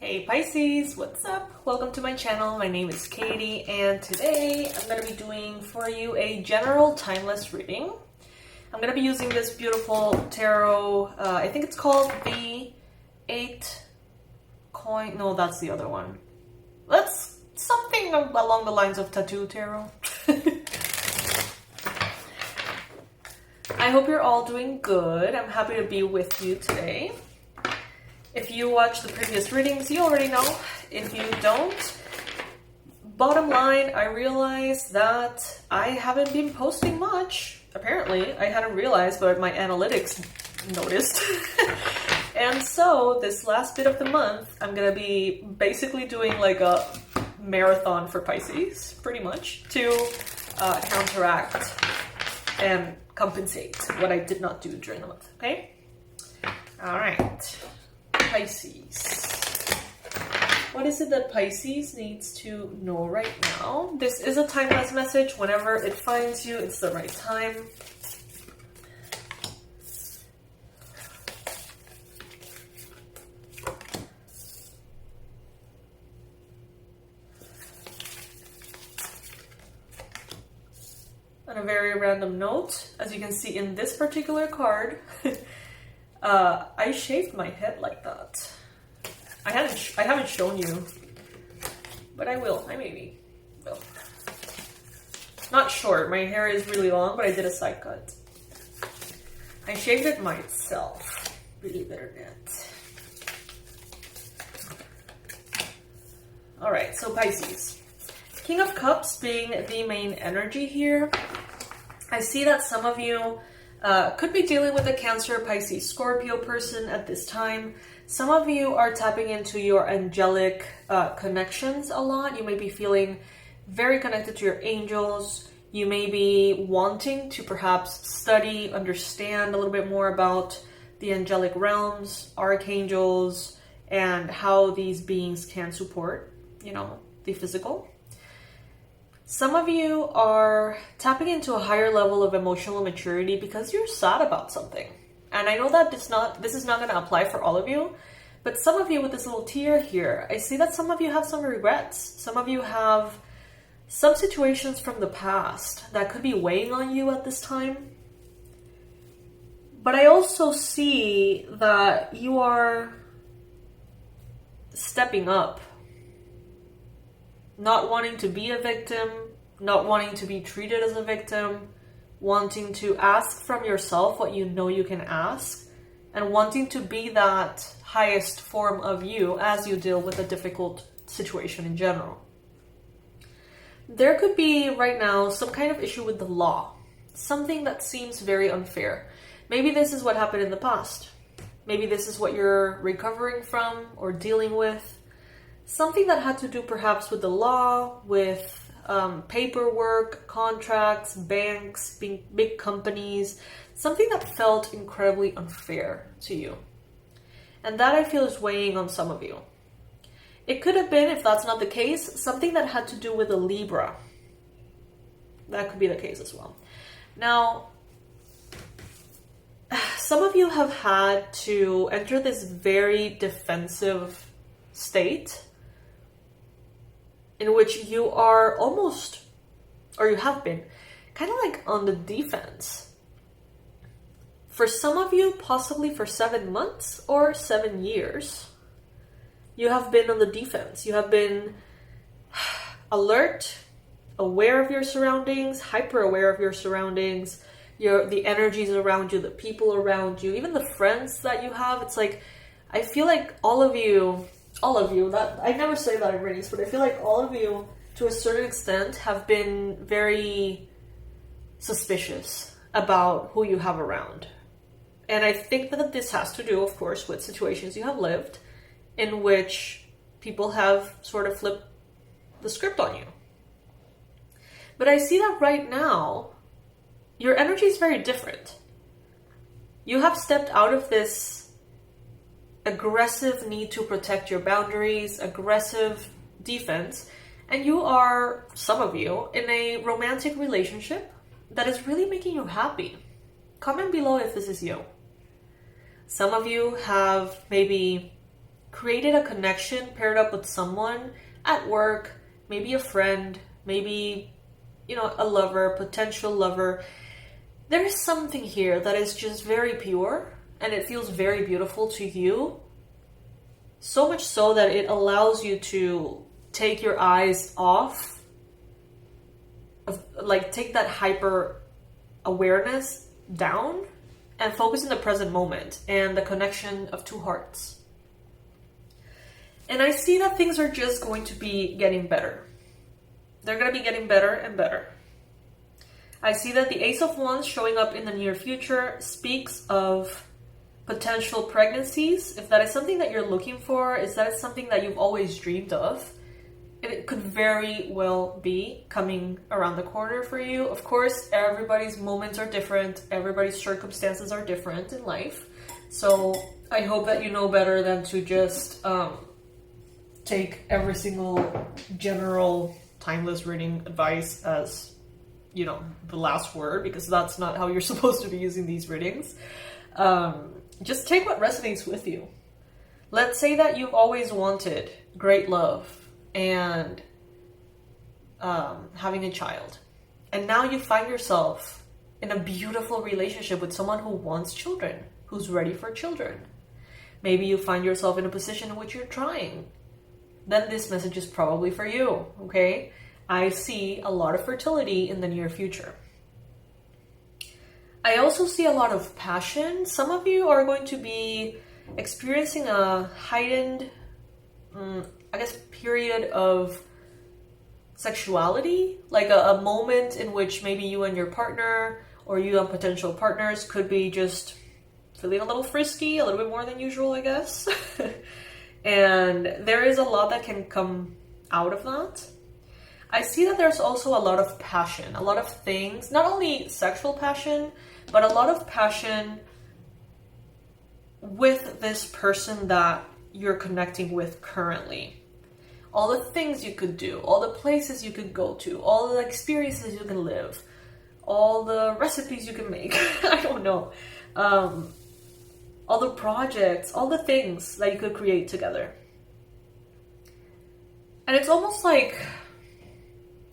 Hey Pisces, what's up? Welcome to my channel. My name is Katie and today I'm going to be doing for you a general timeless reading. I'm going to be using this beautiful tarot, I think it's called the 8 coin, no that's the other one. That's something along the lines of tattoo tarot. I hope you're all doing good. I'm happy to be with you today. If you watched the previous readings, you already know. If you don't, bottom line, I realized that I haven't been posting much. Apparently, I hadn't realized, but my analytics noticed. And so, this last bit of the month, I'm gonna be basically doing like a marathon for Pisces, pretty much, to counteract and compensate what I did not do during the month, okay? All right. Pisces. What is it that Pisces needs to know right now? This is a timeless message. Whenever it finds you, it's the right time. On a very random note, as you can see in this particular card, I shaved my head like that. I haven't shown you, but I will. I maybe will. Not short. My hair is really long, but I did a side cut. I shaved it myself. Believe it or not. All right. So Pisces, King of Cups being the main energy here. I see that some of you could be dealing with a Cancer, Pisces, Scorpio person at this time. Some of you are tapping into your angelic connections a lot. You may be feeling very connected to your angels. You may be wanting to perhaps study, understand a little bit more about the angelic realms, archangels, and how these beings can support, the physical. Some of you are tapping into a higher level of emotional maturity because you're sad about something. And I know that this is not going to apply for all of you, but some of you with this little tear here, I see that some of you have some regrets. Some of you have some situations from the past that could be weighing on you at this time. But I also see that you are stepping up. Not wanting to be a victim, not wanting to be treated as a victim, wanting to ask from yourself what you know you can ask, and wanting to be that highest form of you as you deal with a difficult situation in general. There could be right now some kind of issue with the law, something that seems very unfair. Maybe this is what happened in the past. Maybe this is what you're recovering from or dealing with. Something that had to do perhaps with the law, with paperwork, contracts, banks, big companies, something that felt incredibly unfair to you. And that I feel is weighing on some of you. It could have been, if that's not the case, something that had to do with a Libra. That could be the case as well. Now, some of you have had to enter this very defensive state in which you are almost, or you have been, kind of like on the defense. For some of you, possibly for 7 months or 7 years, you have been on the defense. You have been alert, aware of your surroundings, hyper aware of your surroundings, the energies around you, the people around you, even the friends that you have. It's like, I feel like all of you, that I never say that in readings, but I feel like all of you, to a certain extent, have been very suspicious about who you have around. And I think that this has to do, of course, with situations you have lived in which people have sort of flipped the script on you. But I see that right now, your energy is very different. You have stepped out of this aggressive need to protect your boundaries, aggressive defense, and you are, some of you, in a romantic relationship that is really making you happy. Comment below if this is you. Some of you have maybe created a connection, paired up with someone at work, maybe a friend, maybe, you know, a lover, potential lover. There is something here that is just very pure and it feels very beautiful to you. So much so that it allows you to take your eyes off of, like, take that hyper awareness down and focus in the present moment and the connection of two hearts. And I see that things are just going to be getting better. They're going to be getting better and better. I see that the Ace of Wands showing up in the near future speaks of potential pregnancies. If that is something that you're looking for, is that something that you've always dreamed of, it could very well be coming around the corner for you. Of course, everybody's moments are different. Everybody's circumstances are different in life. So I hope that you know better than to just take every single general timeless reading advice as, you know, the last word, because that's not how you're supposed to be using these readings. Just take what resonates with you. Let's say that you've always wanted great love and having a child, and now you find yourself in a beautiful relationship with someone who wants children, who's ready for children. Maybe you find yourself in a position in which you're trying. Then this message is probably for you, okay? I see a lot of fertility in the near future. I also see a lot of passion. Some of you are going to be experiencing a heightened, period of sexuality, like a moment in which maybe you and your partner or you and potential partners could be just feeling a little frisky, a little bit more than usual, I guess. And there is a lot that can come out of that. I see that there's also a lot of passion, a lot of things, not only sexual passion, but a lot of passion with this person that you're connecting with currently. All the things you could do, all the places you could go to, all the experiences you can live, all the recipes you can make, I don't know. All the projects, all the things that you could create together. And it's almost like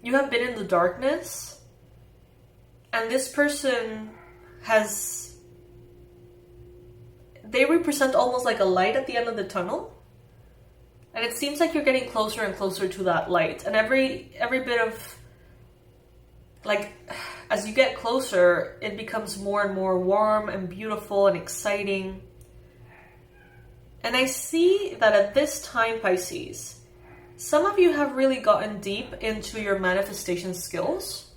you have been in the darkness and this person they represent almost like a light at the end of the tunnel. And it seems like you're getting closer and closer to that light. And every bit of, like, as you get closer, it becomes more and more warm and beautiful and exciting. And I see that at this time, Pisces, some of you have really gotten deep into your manifestation skills,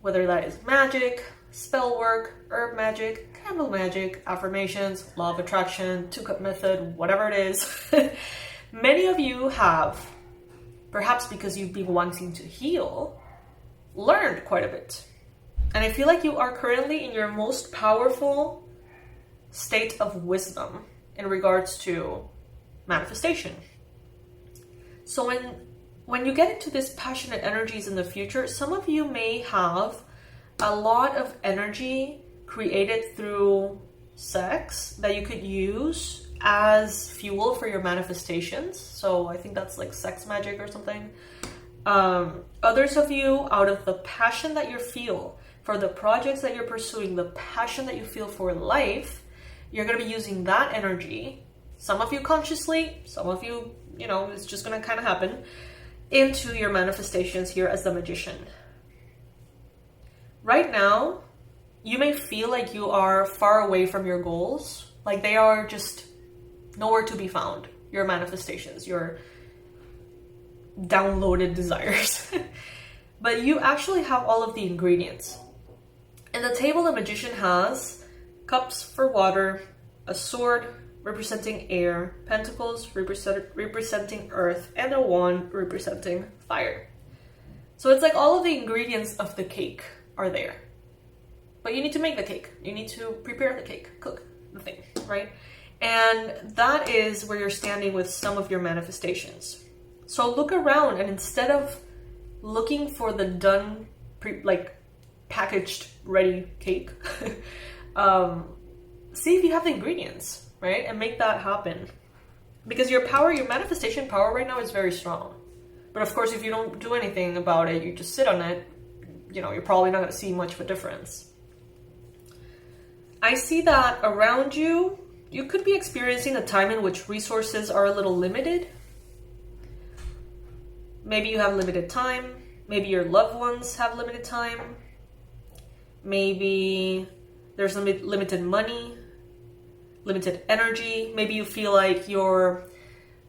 whether that is magic, spell work, herb magic, candle magic, affirmations, law of attraction, two-cup method, whatever it is. Many of you have, perhaps because you've been wanting to heal, learned quite a bit. And I feel like you are currently in your most powerful state of wisdom in regards to manifestation. So when you get into this passionate energies in the future, some of you may have a lot of energy created through sex that you could use as fuel for your manifestations. So I think that's like sex magic or something. Others of you, out of the passion that you feel for the projects that you're pursuing, the passion that you feel for life, you're going to be using that energy, some of you consciously, some of you, you know, it's just going to kind of happen, into your manifestations here as the Magician. Right now, you may feel like you are far away from your goals, like they are just nowhere to be found, your manifestations, your downloaded desires. But you actually have all of the ingredients. In the table, the Magician has cups for water, a sword representing air, pentacles representing earth, and a wand representing fire. So it's like all of the ingredients of the cake are there. But you need to make the cake. You need to prepare the cake, cook the thing, right? And that is where you're standing with some of your manifestations. So look around, and instead of looking for the done, packaged, ready cake, see if you have the ingredients, right? And make that happen. Because your power, your manifestation power right now is very strong. But of course, if you don't do anything about it, you just sit on it, you know, you're probably not going to see much of a difference. I see that around you, you could be experiencing a time in which resources are a little limited. Maybe you have limited time. Maybe your loved ones have limited time. Maybe there's limited money, limited energy. Maybe you feel like your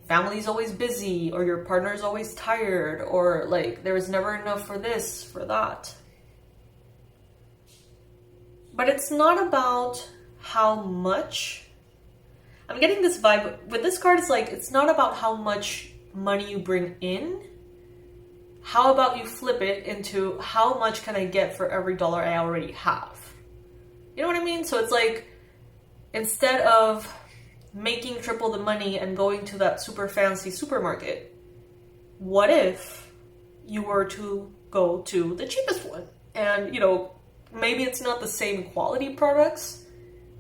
family's always busy, or your partner's always tired, or like there's never enough for this, for that. But it's not about how much. I'm getting this vibe with this card. It's like, it's not about how much money you bring in. How about you flip it into how much can I get for every dollar I already have? You know what I mean? So it's like, instead of making triple the money and going to that super fancy supermarket, what if you were to go to the cheapest one? And, you know, maybe it's not the same quality products,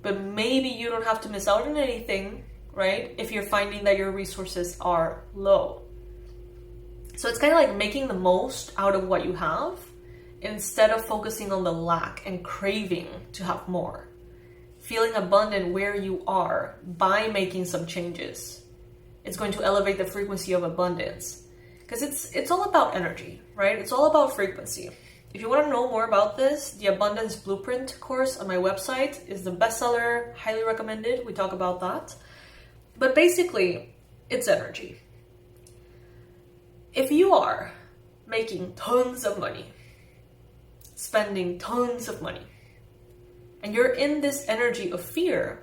but maybe you don't have to miss out on anything, right? If you're finding that your resources are low. So it's kind of like making the most out of what you have instead of focusing on the lack and craving to have more. Feeling abundant where you are by making some changes. It's going to elevate the frequency of abundance. Because it's all about energy, right? It's all about frequency. If you want to know more about this, the Abundance Blueprint course on my website is the bestseller, highly recommended. We talk about that. But basically, it's energy. If you are making tons of money, spending tons of money, and you're in this energy of fear,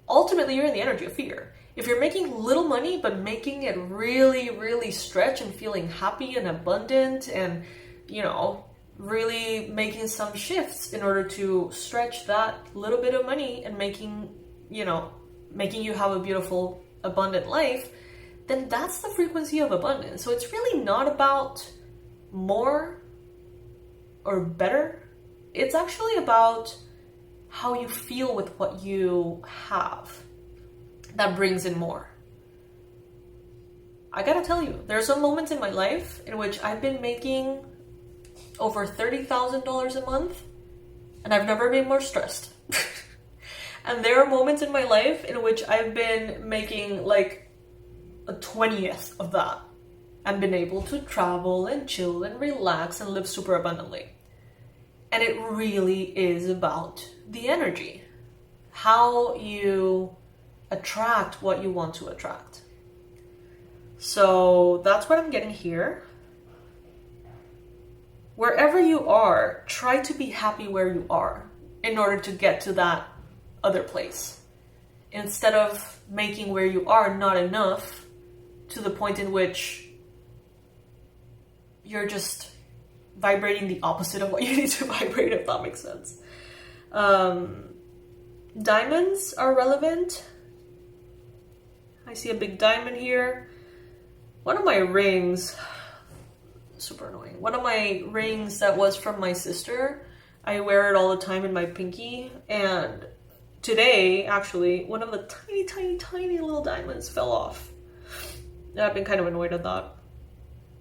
ultimately you're in the energy of fear. If you're making little money, but making it really, really stretch and feeling happy and abundant and, you know, really making some shifts in order to stretch that little bit of money and making you have a beautiful, abundant life, then that's the frequency of abundance. So it's really not about more or better. It's actually about how you feel with what you have that brings in more. I gotta tell you, there are some moments in my life in which I've been making over $30,000 a month and I've never been more stressed. And there are moments in my life in which I've been making like a 20th of that and been able to travel and chill and relax and live super abundantly. And it really is about the energy. How you attract what you want to attract. So that's what I'm getting here. Wherever you are, try to be happy where you are in order to get to that other place. Instead of making where you are not enough to the point in which you're just vibrating the opposite of what you need to vibrate, if that makes sense. Diamonds are relevant. I see a big diamond here. One of my rings, super annoying. One of my rings that was from my sister, I wear it all the time in my pinky. And today, actually, one of the tiny, tiny, tiny little diamonds fell off. And I've been kind of annoyed at that.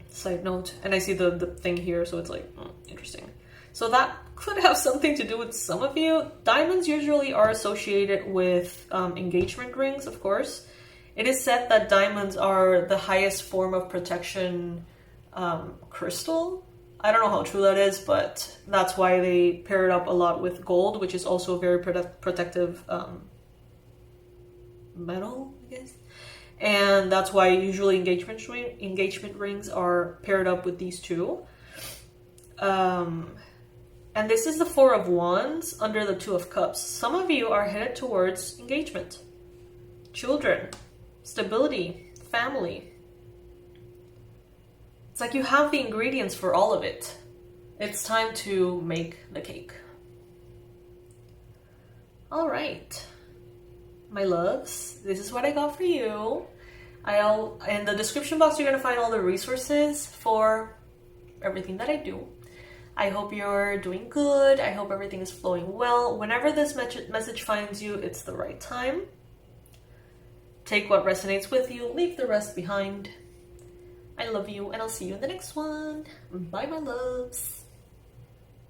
Side note. And I see the thing here, so it's like, interesting. So that could have something to do with some of you. Diamonds usually are associated with engagement rings, of course. It is said that diamonds are the highest form of protection crystal. I don't know how true that is, but that's why they pair it up a lot with gold, which is also a very protective metal, I guess. And that's why usually engagement rings are paired up with these two. And this is the Four of Wands under the Two of Cups. Some of you are headed towards engagement, children, stability, family. It's like you have the ingredients for all of it. It's time to make the cake. All right, my loves, this is what I got for you. In the description box, you're going to find all the resources for everything that I do. I hope you're doing good. I hope everything is flowing well. Whenever this message finds you, it's the right time. Take what resonates with you, leave the rest behind. I love you, and I'll see you in the next one. Bye, my loves.